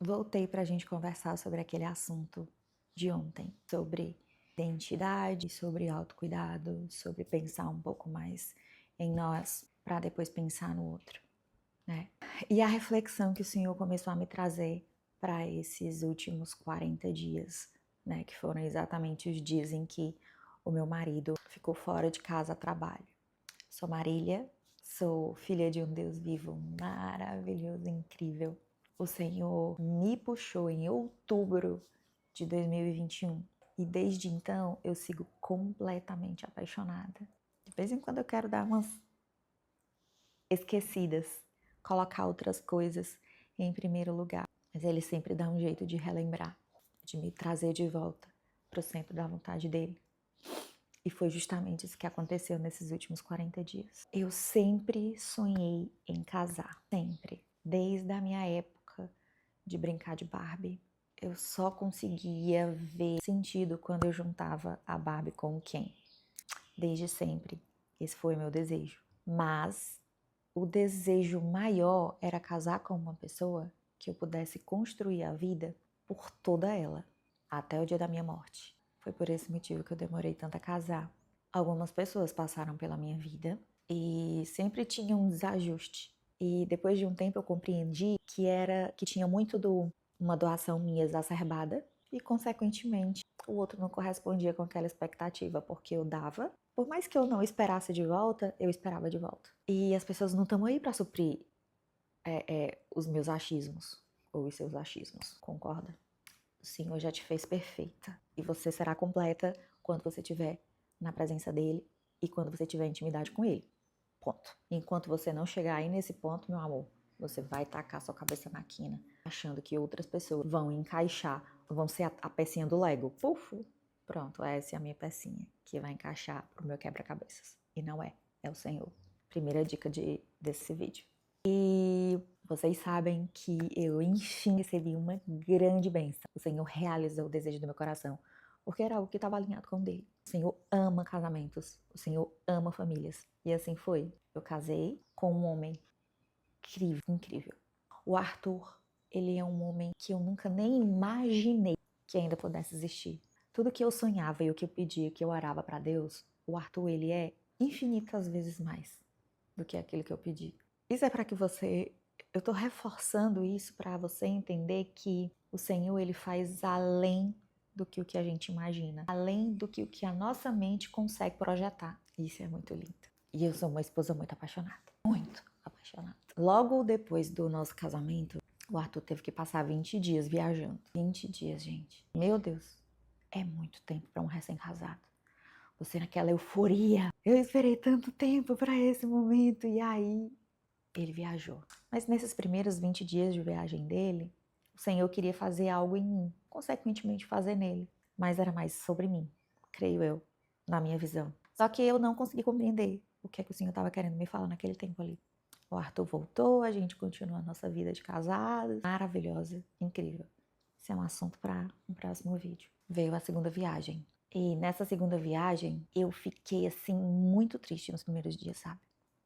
voltei para a gente conversar sobre aquele assunto de ontem, sobre identidade, sobre autocuidado, sobre pensar um pouco mais em nós para depois pensar no outro, né? E a reflexão que o Senhor começou a me trazer para esses últimos 40 dias, né, que foram exatamente os dias em que o meu marido ficou fora de casa a trabalho. Sou Marília, sou filha de um Deus vivo maravilhoso, incrível. O Senhor me puxou em outubro de 2021 e desde então eu sigo completamente apaixonada. De vez em quando eu quero dar umas esquecidas, colocar outras coisas em primeiro lugar, mas Ele sempre dá um jeito de relembrar, de me trazer de volta para o centro da vontade dEle. E foi justamente isso que aconteceu nesses últimos 40 dias. Eu sempre sonhei em casar, sempre. Desde a minha época de brincar de Barbie, eu só conseguia ver sentido quando eu juntava a Barbie com o Ken. Desde sempre, esse foi o meu desejo. Mas o desejo maior era casar com uma pessoa que eu pudesse construir a vida por toda ela, até o dia da minha morte. Foi por esse motivo que eu demorei tanto a casar. Algumas pessoas passaram pela minha vida e sempre tinha um desajuste. E depois de um tempo eu compreendi que tinha muito uma doação minha exacerbada e, consequentemente, o outro não correspondia com aquela expectativa, porque eu dava. Por mais que eu não esperasse de volta, eu esperava de volta. E as pessoas não estão aí para suprir os meus achismos ou os seus achismos, concorda? O Senhor já te fez perfeita e você será completa quando você estiver na presença dEle e quando você tiver intimidade com Ele. Ponto. Enquanto você não chegar aí nesse ponto, meu amor, você vai tacar sua cabeça na quina, achando que outras pessoas vão encaixar, vão ser a pecinha do Lego. Puf! Pronto, essa é a minha pecinha que vai encaixar pro meu quebra-cabeças. E não é, é o Senhor. Primeira dica desse vídeo. E vocês sabem que eu, enfim, recebi uma grande bênção. O Senhor realizou o desejo do meu coração, porque era algo que estava alinhado com o dele. O Senhor ama casamentos, o Senhor ama famílias. E assim foi. Eu casei com um homem incrível, incrível. O Arthur, ele é um homem que eu nunca nem imaginei que ainda pudesse existir. Tudo que eu sonhava e o que eu pedia, que eu orava para Deus, o Arthur, ele é infinitas vezes mais do que aquilo que eu pedi. Isso é para que você... Eu estou reforçando isso para você entender que o Senhor, ele faz além do que o que a gente imagina, além do que o que a nossa mente consegue projetar. Isso é muito lindo. E eu sou uma esposa muito apaixonada. Muito apaixonada. Logo depois do nosso casamento, o Arthur teve que passar 20 dias viajando. 20 dias, gente. Meu Deus, é muito tempo para um recém-casado. Você naquela euforia. Eu esperei tanto tempo para esse momento. E aí, ele viajou. Mas nesses primeiros 20 dias de viagem dele, o Senhor queria fazer algo em mim, consequentemente fazer nele. Mas era mais sobre mim, creio eu, na minha visão. Só que eu não consegui compreender o que é que o Senhor estava querendo me falar naquele tempo ali. O Arthur voltou, a gente continua a nossa vida de casados. Maravilhosa, incrível. Esse é um assunto para um próximo vídeo. Veio a segunda viagem. E nessa segunda viagem, eu fiquei, assim, muito triste nos primeiros dias, sabe?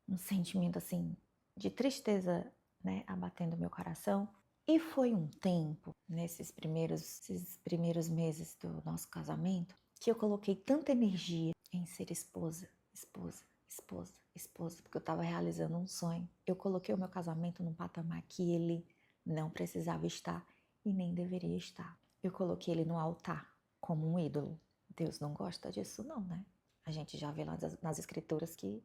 Um sentimento, assim, de tristeza, né, abatendo meu coração. E foi um tempo, esses primeiros meses do nosso casamento, que eu coloquei tanta energia em ser esposa, esposa, esposa, esposa, porque eu estava realizando um sonho. Eu coloquei o meu casamento num patamar que ele não precisava estar e nem deveria estar. Eu coloquei ele no altar, como um ídolo. Deus não gosta disso não, né? A gente já vê lá nas escrituras que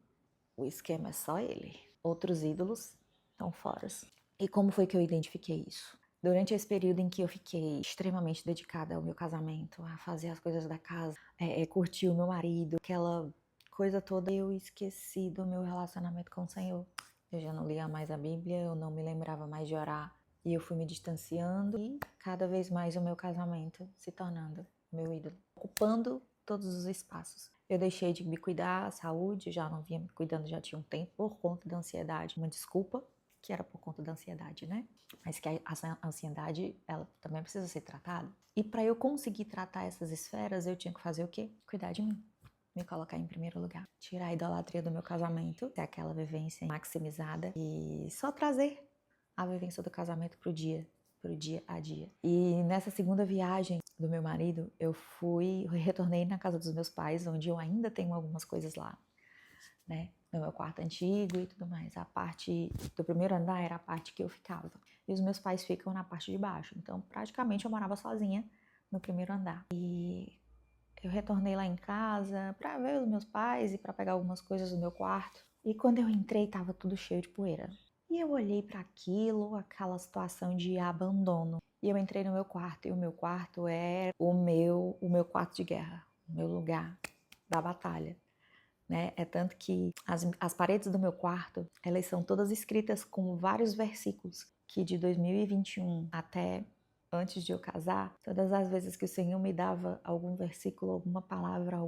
o esquema é só ele. Outros ídolos estão fora. E como foi que eu identifiquei isso? Durante esse período em que eu fiquei extremamente dedicada ao meu casamento, a fazer as coisas da casa, curtir o meu marido, aquela coisa toda, eu esqueci do meu relacionamento com o Senhor. Eu já não lia mais a Bíblia, eu não me lembrava mais de orar. E eu fui me distanciando e cada vez mais o meu casamento se tornando meu ídolo, ocupando todos os espaços. Eu deixei de me cuidar, a saúde, já não vinha me cuidando já tinha um tempo por conta da ansiedade. Uma desculpa, que era por conta da ansiedade, né? Mas que a ansiedade, ela também precisa ser tratada. E para eu conseguir tratar essas esferas, eu tinha que fazer o quê? Cuidar de mim. Me colocar em primeiro lugar. Tirar a idolatria do meu casamento, ter aquela vivência maximizada e só trazer a vivência do casamento pro dia pro dia a dia. E nessa segunda viagem do meu marido, eu retornei na casa dos meus pais, onde eu ainda tenho algumas coisas lá, né? No meu quarto antigo e tudo mais. A parte do primeiro andar era a parte que eu ficava. E os meus pais ficam na parte de baixo. Então, praticamente, eu morava sozinha no primeiro andar. E eu retornei lá em casa para ver os meus pais e para pegar algumas coisas do meu quarto. E quando eu entrei, tava tudo cheio de poeira. E eu olhei para aquilo, aquela situação de abandono. E eu entrei no meu quarto, e o meu quarto é o meu quarto de guerra, o meu lugar da batalha. Né? É tanto que as paredes do meu quarto, elas são todas escritas com vários versículos que de 2021 até antes de eu casar, todas as vezes que o Senhor me dava algum versículo, alguma palavra,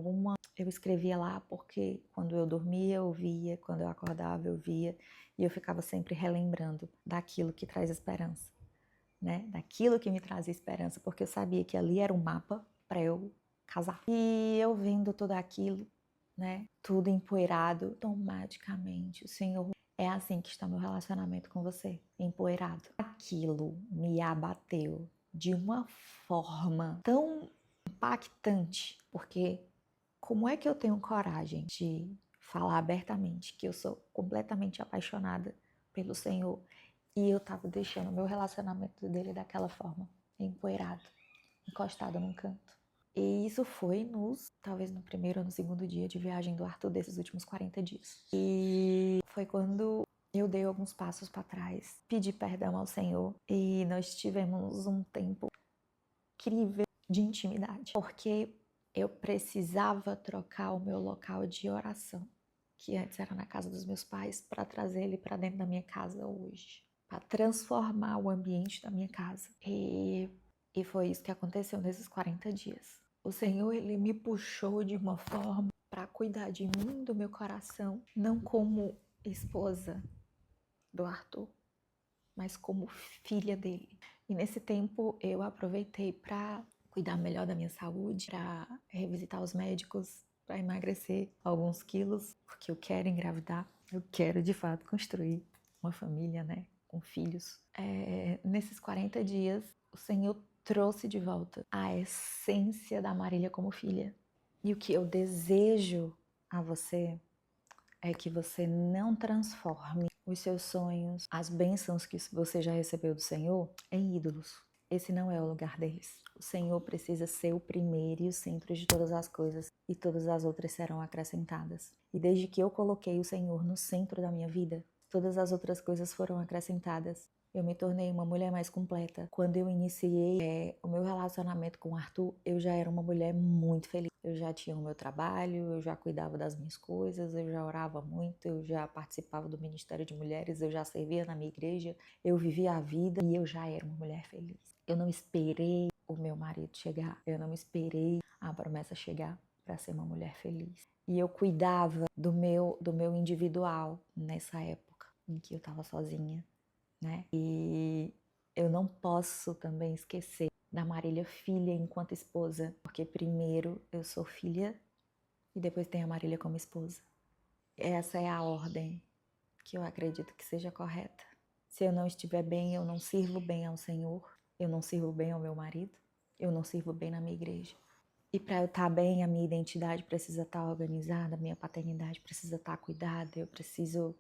eu escrevia lá, porque quando eu dormia eu via, quando eu acordava eu via, e eu ficava sempre relembrando daquilo que traz esperança, né? Daquilo que me trazia esperança, porque eu sabia que ali era um mapa para eu casar. E eu vendo tudo aquilo, né? Tudo empoeirado, automaticamente o Senhor, é assim que está meu relacionamento com você, empoeirado. Aquilo me abateu de uma forma tão impactante, porque como é que eu tenho coragem de falar abertamente que eu sou completamente apaixonada pelo Senhor e eu tava deixando o meu relacionamento dele daquela forma, empoeirado, encostado num canto. E isso foi talvez no primeiro ou no segundo dia de viagem do Arthur desses últimos 40 dias. E foi quando eu dei alguns passos para trás, pedi perdão ao Senhor e nós tivemos um tempo incrível de intimidade, porque eu precisava trocar o meu local de oração, que antes era na casa dos meus pais, para trazer ele para dentro da minha casa hoje, para transformar o ambiente da minha casa. E foi isso que aconteceu nesses 40 dias. O Senhor, ele me puxou de uma forma para cuidar de mim, do meu coração, não como esposa do Arthur, mas como filha dele. E nesse tempo eu aproveitei para cuidar melhor da minha saúde, para revisitar os médicos, para emagrecer alguns quilos, porque eu quero engravidar, eu quero de fato construir uma família, né, com filhos. Nesses 40 dias, o Senhor trouxe de volta a essência da Marília como filha. E o que eu desejo a você é que você não transforme os seus sonhos, as bênçãos que você já recebeu do Senhor, em ídolos. Esse não é o lugar deles. O Senhor precisa ser o primeiro e o centro de todas as coisas, e todas as outras serão acrescentadas. E desde que eu coloquei o Senhor no centro da minha vida, todas as outras coisas foram acrescentadas. Eu me tornei uma mulher mais completa. Quando eu iniciei o meu relacionamento com o Arthur, eu já era uma mulher muito feliz. Eu já tinha o meu trabalho, eu já cuidava das minhas coisas, eu já orava muito, eu já participava do Ministério de Mulheres, eu já servia na minha igreja, eu vivia a vida e eu já era uma mulher feliz. Eu não esperei o meu marido chegar, eu não esperei a promessa chegar para ser uma mulher feliz. E eu cuidava do meu individual nessa época em que eu estava sozinha, né? E eu não posso também esquecer da Marília filha enquanto esposa, porque primeiro eu sou filha e depois tem a Marília como esposa. Essa é a ordem que eu acredito que seja correta. Se eu não estiver bem, eu não sirvo bem ao Senhor, eu não sirvo bem ao meu marido, eu não sirvo bem na minha igreja. E para eu estar bem, a minha identidade precisa estar organizada, a minha paternidade precisa estar cuidada, eu preciso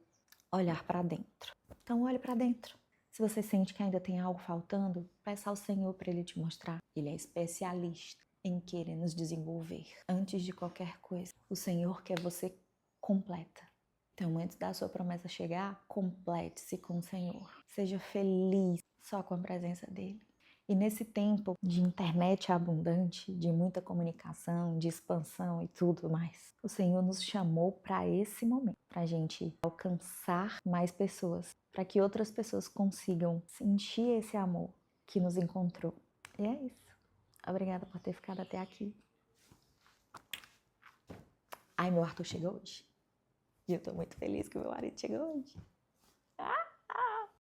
olhar para dentro. Então olhe para dentro. Se você sente que ainda tem algo faltando, peça ao Senhor para Ele te mostrar. Ele é especialista em querer nos desenvolver. Antes de qualquer coisa, o Senhor quer você completa. Então, antes da sua promessa chegar, complete-se com o Senhor. Seja feliz só com a presença dEle. E nesse tempo de internet abundante, de muita comunicação, de expansão e tudo mais, o Senhor nos chamou para esse momento, para a gente alcançar mais pessoas, para que outras pessoas consigam sentir esse amor que nos encontrou. E é isso. Obrigada por ter ficado até aqui. Ai, meu Arthur chegou hoje. E eu tô muito feliz que o meu marido chegou hoje.